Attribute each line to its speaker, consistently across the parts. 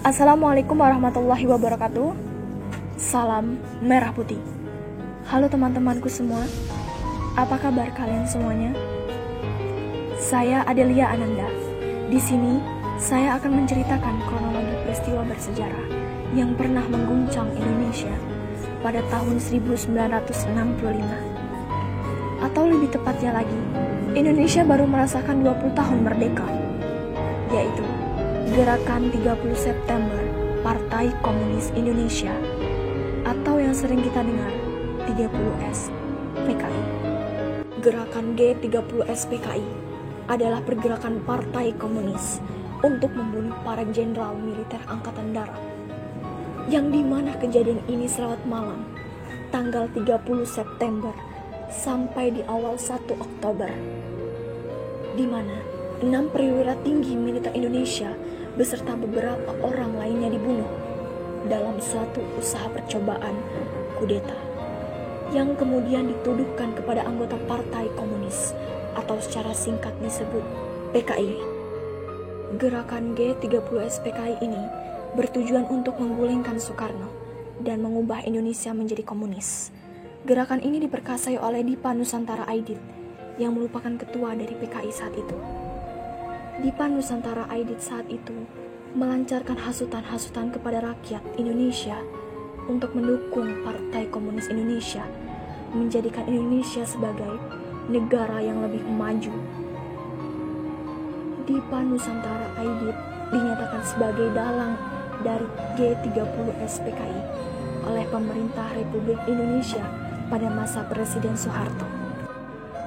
Speaker 1: Assalamualaikum warahmatullahi wabarakatuh. Salam merah putih. Halo teman-temanku semua, apa kabar kalian semuanya? Saya Adelia Ananda. Di sini saya akan menceritakan kronologi peristiwa bersejarah yang pernah mengguncang Indonesia pada tahun 1965. Atau lebih tepatnya lagi, Indonesia baru merasakan 20 tahun merdeka, yaitu Gerakan 30 September Partai Komunis Indonesia, atau yang sering kita dengar 30S PKI. Gerakan G30S PKI adalah pergerakan partai komunis untuk membunuh para jenderal militer angkatan darat, yang dimana kejadian ini selawat malam tanggal 30 September sampai di awal 1 Oktober, di mana 6 perwira tinggi militer Indonesia beserta beberapa orang lainnya dibunuh dalam suatu usaha percobaan kudeta yang kemudian dituduhkan kepada anggota Partai Komunis atau secara singkat disebut PKI. Gerakan G30S PKI ini bertujuan untuk menggulingkan Soekarno dan mengubah Indonesia menjadi komunis. Gerakan ini diperkasai oleh Dipa Nusantara Aidit yang merupakan ketua dari PKI saat itu. Dipa Nusantara Aidit saat itu melancarkan hasutan-hasutan kepada rakyat Indonesia untuk mendukung Partai Komunis Indonesia, menjadikan Indonesia sebagai negara yang lebih maju. Dipa Nusantara Aidit dinyatakan sebagai dalang dari G30S PKI oleh pemerintah Republik Indonesia pada masa Presiden Soeharto.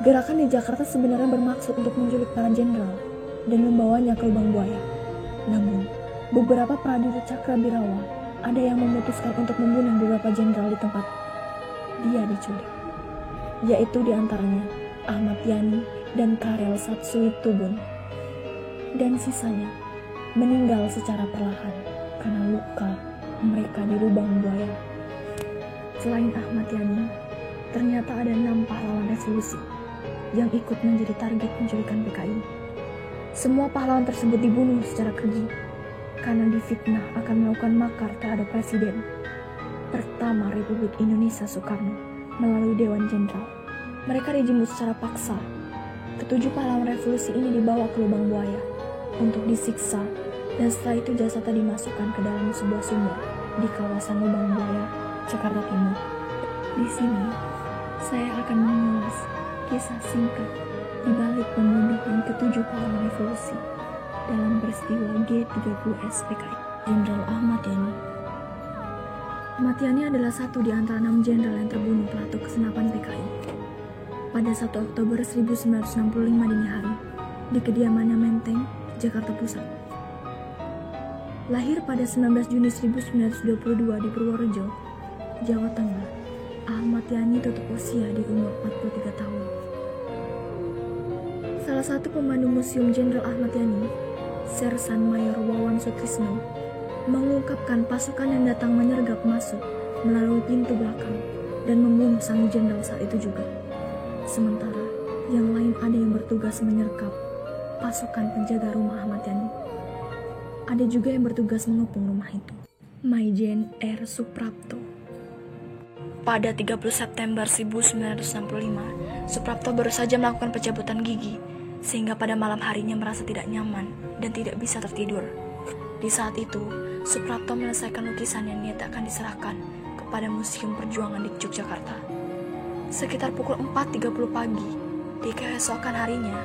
Speaker 1: Gerakan di Jakarta sebenarnya bermaksud untuk menculik para jenderal dan membawanya ke lubang buaya. Namun, beberapa prajurit Cakrabirawa ada yang memutuskan untuk membunuh beberapa jenderal di tempat dia diculik, yaitu diantaranya Ahmad Yani dan Karel Satsuitubun, dan sisanya meninggal secara perlahan karena luka mereka di lubang buaya. Selain Ahmad Yani, ternyata ada 6 pahlawan revolusi yang ikut menjadi target penculikan PKI. Semua pahlawan tersebut dibunuh secara keji karena difitnah akan melakukan makar terhadap Presiden pertama Republik Indonesia Soekarno melalui Dewan Jenderal. Mereka dijemput secara paksa. Ketujuh pahlawan revolusi ini dibawa ke lubang buaya untuk disiksa, dan setelah itu jasadnya dimasukkan ke dalam sebuah sumur di kawasan Lubang Buaya, Jakarta Timur. Di sini, saya akan mengulas kisah singkat di balik pembunuhan ketujuh pahlawan revolusi dalam peristiwa G30S PKI. Jenderal Ahmad Yani. Ahmad Yani adalah satu di antara 6 jenderal yang terbunuh pelaku kesenapan PKI pada 1 Oktober 1965 dini hari di kediamannya Menteng, Jakarta Pusat. Lahir pada 19 Juni 1922 di Purworejo, Jawa Tengah, Ahmad Yani tutup usia di umur 43 tahun. Salah satu pemandu Museum Jenderal Ahmad Yani, Sersan Mayor Wawan Sutrisno, mengungkapkan pasukan yang datang menyergap masuk melalui pintu belakang dan membunuh sang jenderal saat itu juga. Sementara yang lain ada yang bertugas menyergap pasukan penjaga rumah Ahmad Yani. Ada juga yang bertugas mengepung rumah itu. Maijen R. Suprapto. Pada 30 September 1965, Suprapto baru saja melakukan pencabutan gigi, sehingga pada malam harinya merasa tidak nyaman dan tidak bisa tertidur. Di saat itu, Suprapto menyelesaikan lukisan yang niatnya akan diserahkan kepada Museum Perjuangan di Yogyakarta. Sekitar pukul 4.30 pagi, di keesokan harinya,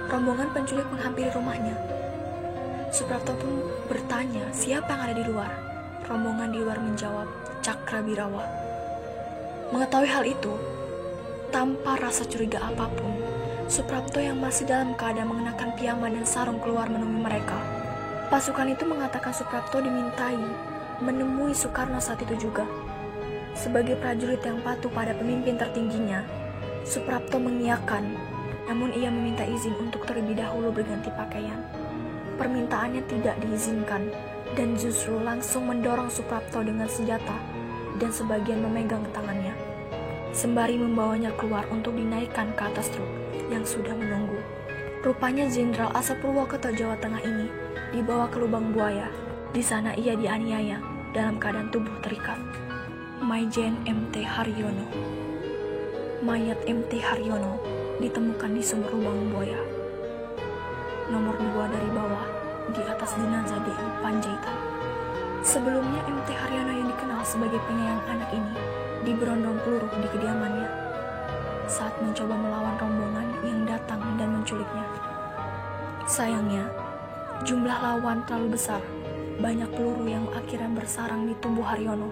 Speaker 1: rombongan penculik menghampiri rumahnya. Suprapto pun bertanya siapa yang ada di luar. Rombongan di luar menjawab, Cakrabirawa. Mengetahui hal itu, tanpa rasa curiga apapun, Suprapto yang masih dalam keadaan mengenakan piyama dan sarung keluar menemui mereka. Pasukan itu mengatakan Suprapto dimintai menemui Soekarno saat itu juga. Sebagai prajurit yang patuh pada pemimpin tertingginya, Suprapto mengiyakan, namun ia meminta izin untuk terlebih dahulu berganti pakaian. Permintaannya tidak diizinkan, dan justru langsung mendorong Suprapto dengan senjata dan sebagian memegang tangannya, sembari membawanya keluar untuk dinaikkan ke atas truk yang sudah menunggu. Rupanya Jenderal asal Purwokerto, Jawa Tengah ini dibawa ke lubang buaya. Di sana ia dianiaya dalam keadaan tubuh terikat. Maijen MT Haryono. Mayat MT Haryono ditemukan di sumur lubang buaya. Nomor 2 dari bawah, di atas jenazah DI Panjaitan. Sebelumnya MT Haryono yang dikenal sebagai penyayang anak ini diberondong peluru di kediamannya saat mencoba melawan rombongan yang datang dan menculiknya. Sayangnya, jumlah lawan terlalu besar. Banyak peluru yang akhirnya bersarang di tubuh Haryono.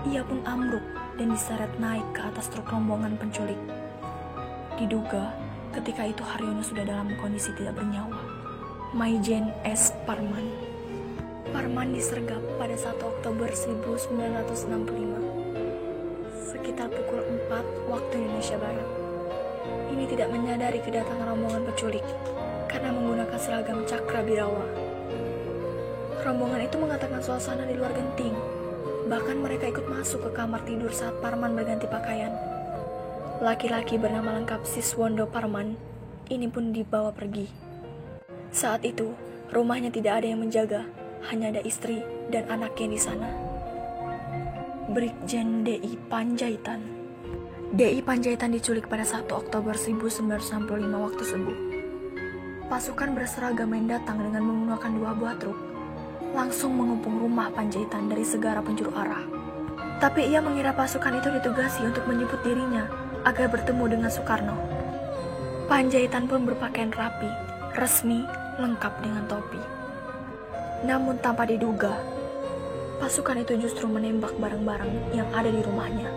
Speaker 1: Ia pun ambruk dan diseret naik ke atas truk rombongan penculik. Diduga, ketika itu Haryono sudah dalam kondisi tidak bernyawa. Maijen S. Parman. Parman disergap pada 1 Oktober 1965. Sekitar pukul 4 waktu Indonesia Barat. Ini tidak menyadari kedatangan rombongan penculik karena menggunakan seragam Cakrabirawa. Rombongan itu mengatakan suasana di luar genting. Bahkan mereka ikut masuk ke kamar tidur saat Parman berganti pakaian. Laki-laki bernama lengkap Siswondo Parman ini pun dibawa pergi. Saat itu, rumahnya tidak ada yang menjaga, hanya ada istri dan anaknya di sana. Brigjen DI Panjaitan. DI Panjaitan diculik pada 1 Oktober 1965 waktu subuh. Pasukan berseragam yang datang dengan menggunakan 2 buah truk langsung mengepung rumah Panjaitan dari segala penjuru arah. Tapi ia mengira pasukan itu ditugasi untuk menjemput dirinya agar bertemu dengan Soekarno. Panjaitan pun berpakaian rapi, resmi, lengkap dengan topi. Namun tanpa diduga, pasukan itu justru menembak barang-barang yang ada di rumahnya,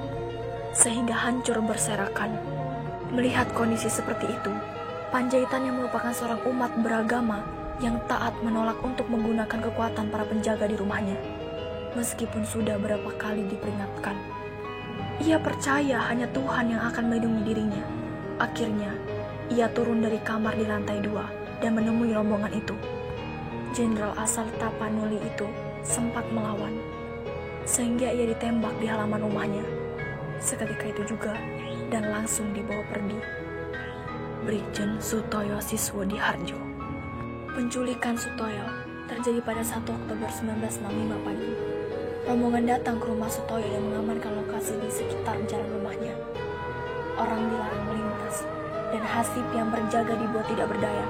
Speaker 1: sehingga hancur berserakan. Melihat kondisi seperti itu, Panjaitan yang merupakan seorang umat beragama yang taat menolak untuk menggunakan kekuatan para penjaga di rumahnya, meskipun sudah berapa kali diperingatkan. Ia percaya hanya Tuhan yang akan melindungi dirinya. Akhirnya, ia turun dari kamar di lantai 2 dan menemui rombongan itu. Jenderal asal Tapanuli itu sempat melawan, sehingga ia ditembak di halaman rumahnya. Seketika itu juga, dan langsung dibawa pergi. Brigjen Sutoyo Siswodiharjo. Penculikan Sutoyo terjadi pada 1 Oktober 1965 pagi. Rombongan datang ke rumah Sutoyo dan mengamankan lokasi di sekitar jalan rumahnya. Orang dilarang melintas, dan Hasip yang berjaga dibuat tidak berdaya.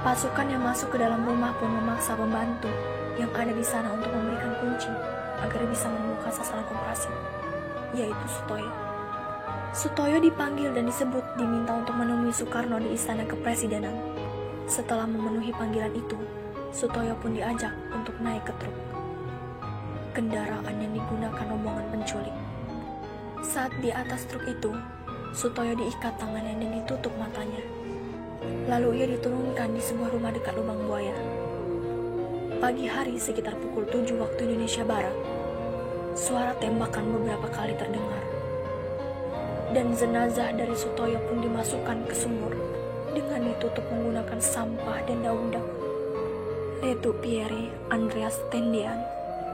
Speaker 1: Pasukan yang masuk ke dalam rumah pun memaksa pembantu yang ada di sana untuk memberikan kunci agar bisa menemukan sasaran operasi, yaitu Sutoyo. Sutoyo dipanggil dan disebut diminta untuk menemui Soekarno di Istana Kepresidenan. Setelah memenuhi panggilan itu, Sutoyo pun diajak untuk naik ke truk, kendaraan yang digunakan rombongan penculik. Saat di atas truk itu, Sutoyo diikat tangannya dan ditutup matanya. Lalu ia diturunkan di sebuah rumah dekat lubang buaya. Pagi hari sekitar pukul 7 waktu Indonesia Barat, suara tembakan beberapa kali terdengar. Dan jenazah dari Sutoyo pun dimasukkan ke sumur dengan ditutup menggunakan sampah dan daun-daun. Letu Pierre Andreas Tendian.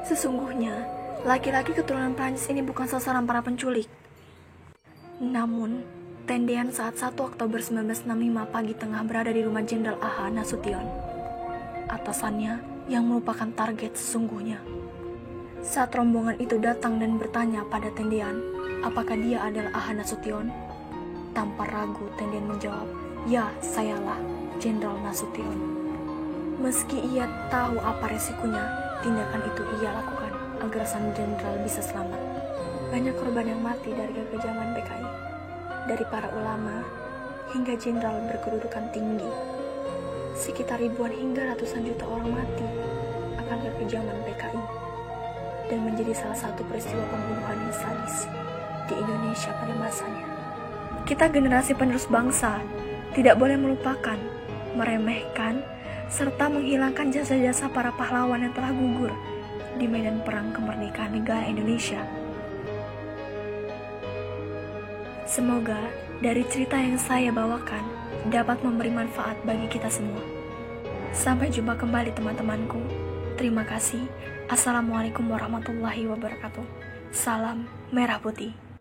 Speaker 1: Sesungguhnya, laki-laki keturunan Prancis ini bukan sasaran para penculik. Namun, Tendian saat 1 Oktober 1965 pagi tengah berada di rumah Jenderal A.H. Nasution, atasannya yang merupakan target sesungguhnya. Saat rombongan itu datang dan bertanya pada Tendian, apakah dia adalah A.H. Nasution? Tanpa ragu, Tendian menjawab, "Ya, sayalah, Jenderal Nasution." Meski ia tahu apa resikonya, tindakan itu ia lakukan agar sang jenderal bisa selamat. Banyak korban yang mati dari kekejaman PKI, dari para ulama hingga jenderal berkedudukan tinggi. Sekitar ribuan hingga ratusan juta orang mati akan kekejaman PKI, dan menjadi salah satu peristiwa pembunuhan yang sadis di Indonesia pada masanya. Kita generasi penerus bangsa tidak boleh melupakan, meremehkan, serta menghilangkan jasa-jasa para pahlawan yang telah gugur di medan perang kemerdekaan negara Indonesia. Semoga dari cerita yang saya bawakan dapat memberi manfaat bagi kita semua. Sampai jumpa kembali teman-temanku. Terima kasih. Assalamualaikum warahmatullahi wabarakatuh. Salam Merah Putih.